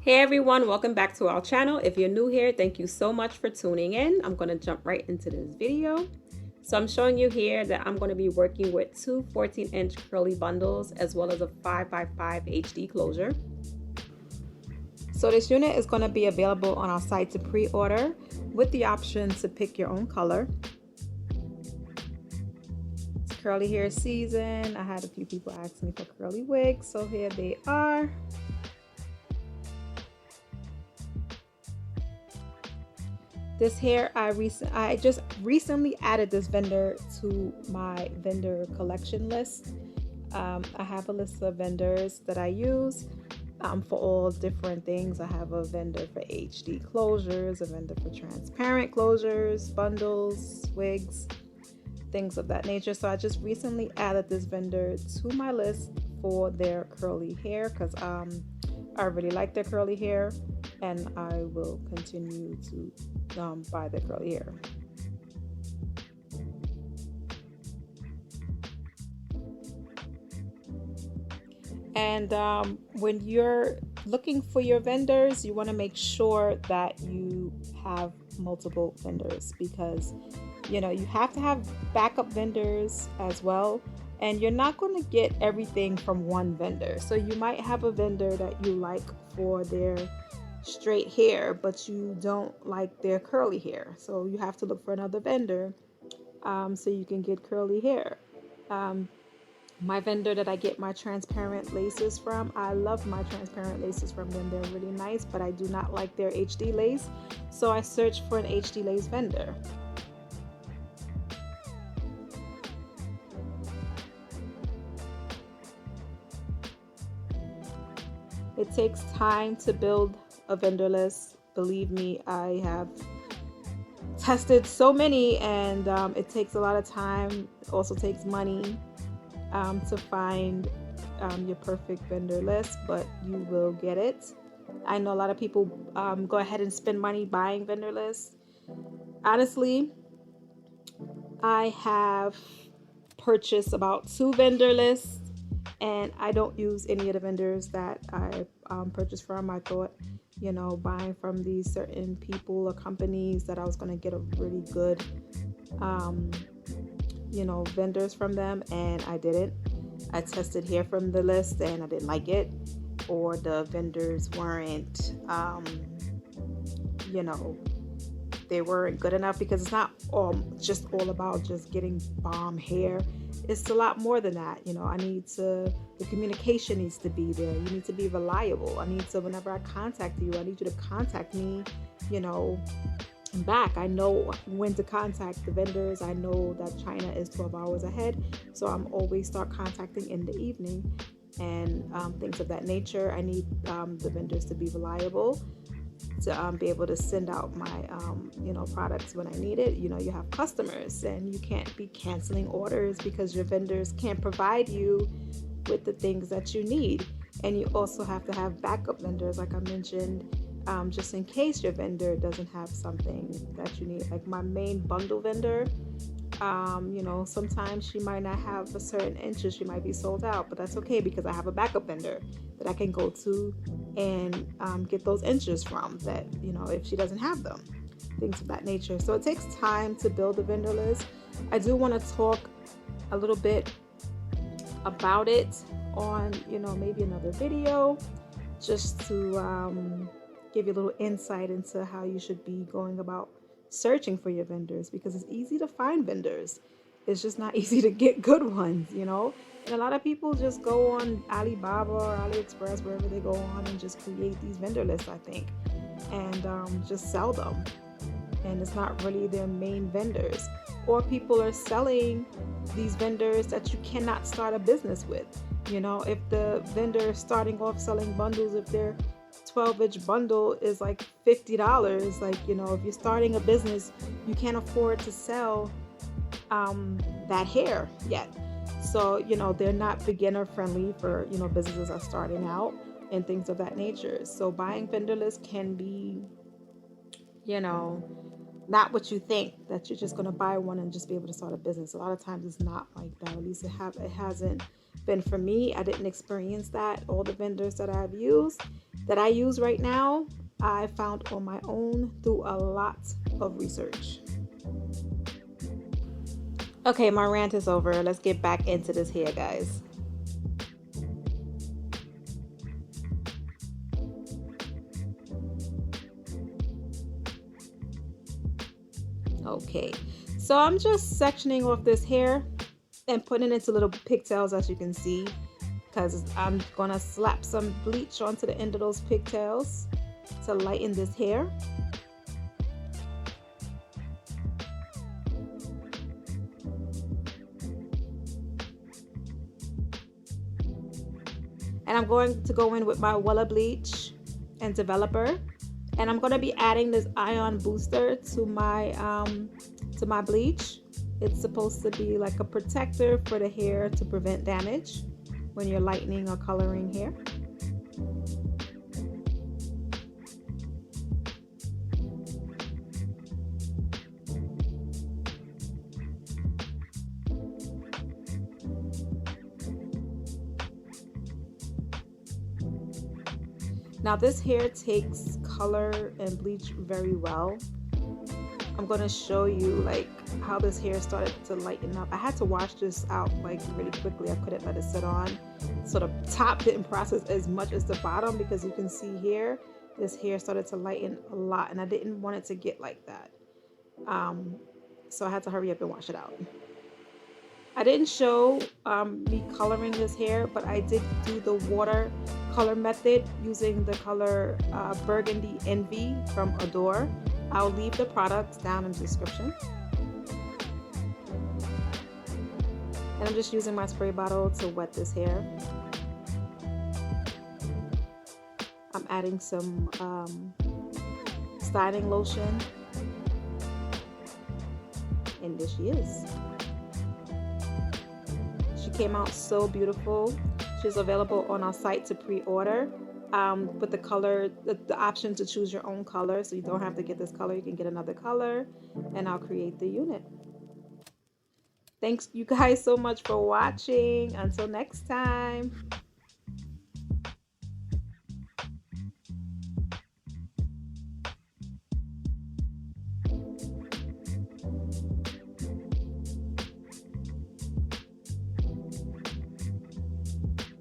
Hey everyone, welcome back to our channel. If you're new here, thank you so much for tuning in. I'm going to jump right into this video. So I'm showing you here that I'm going to be working with two 14-inch curly bundles as well as a 5x5 HD closure. So this unit is going to be available on our site to pre-order with the option to pick your own color. It's curly hair season. I had a few people ask me for curly wigs, so here they are. This hair, I just recently added this vendor to my vendor collection list. I have a list of vendors that I use for all different things. I have a vendor for HD closures, a vendor for transparent closures, bundles, wigs, things of that nature. So I just recently added this vendor to my list for their curly hair because I really like their curly hair, and I will continue to buy the curly hair. And when you're looking for your vendors, you want to make sure that you have multiple vendors, because you have to have backup vendors as well, and you're not going to get everything from one vendor. So you might have a vendor that you like for their straight hair, but you don't like their curly hair, so you have to look for another vendor so you can get curly hair. My vendor that I get my transparent laces from, I love my transparent laces from them. They're really nice, but I do not like their HD lace, so I searched for an HD lace vendor. It takes time to build a vendor list. Believe me, I have tested so many, and it takes a lot of time. It also takes money to find your perfect vendor list, but you will get it. I know a lot of people go ahead and spend money buying vendor lists. Honestly, I have purchased about 2 vendor lists, and I don't use any of the vendors that I purchased from. I thought, buying from these certain people or companies that I was going to get a really good, vendors from them, and I didn't. I tested hair from the list and I didn't like it, or the vendors weren't, they weren't good enough, because it's not just all about just getting bomb hair. It's a lot more than that. The communication needs to be there. You need to be reliable. Whenever I contact you, I need you to contact me, back. I know when to contact the vendors. I know that China is 12 hours ahead, so I'm always start contacting in the evening, and things of that nature. I need the vendors to be reliable, to be able to send out my products when I need it. You have customers, and you can't be canceling orders because your vendors can't provide you with the things that you need. And you also have to have backup vendors, like I mentioned, just in case your vendor doesn't have something that you need. Like my main bundle vendor, sometimes she might not have a certain inches, she might be sold out, but that's okay, because I have a backup vendor that I can go to and get those inches from, that if she doesn't have them, things of that nature. So it takes time to build a vendor list. I do want to talk a little bit about it on maybe another video, just to give you a little insight into how you should be going about searching for your vendors, because it's easy to find vendors. It's just not easy to get good ones, And a lot of people just go on Alibaba or AliExpress, wherever they go on, and just create these vendor lists, I think, and just sell them. And it's not really their main vendors. Or people are selling these vendors that you cannot start a business with. If the vendor is starting off selling bundles, if they're 12-inch bundle is like $50, if you're starting a business, you can't afford to sell that hair yet. So they're not beginner friendly for businesses are starting out and things of that nature. So buying vendor lists can be not what you think, that you're just going to buy one and just be able to start a business. A lot of times it's not like that. At least it hasn't been for me. I didn't experience that. All the vendors that I've used, that I use right now, I found on my own through a lot of research. Okay, my rant is over. Let's get back into this hair, guys. Okay, so I'm just sectioning off this hair and putting it into little pigtails, as you can see, because I'm gonna slap some bleach onto the end of those pigtails to lighten this hair. And I'm going to go in with my Wella bleach and developer, and I'm going to be adding this ion booster to my bleach. It's supposed to be like a protector for the hair to prevent damage when you're lightening or coloring hair. Now this hair takes color and bleach very well. I'm going to show you like how this hair started to lighten up. I had to wash this out like really quickly. I couldn't let it sit on. So the top didn't process as much as the bottom, because you can see here, this hair started to lighten a lot, and I didn't want it to get like that. So I had to hurry up and wash it out. I didn't show me coloring this hair, but I did do the water color method using the color Burgundy Envy from Adore. I'll leave the products down in the description. And I'm just using my spray bottle to wet this hair. I'm adding some styling lotion. And there she is. She came out so beautiful. She's available on our site to pre-order with the color, the option to choose your own color, so you don't have to get this color, you can get another color, and I'll create the unit. Thanks you guys so much for watching. Until next time.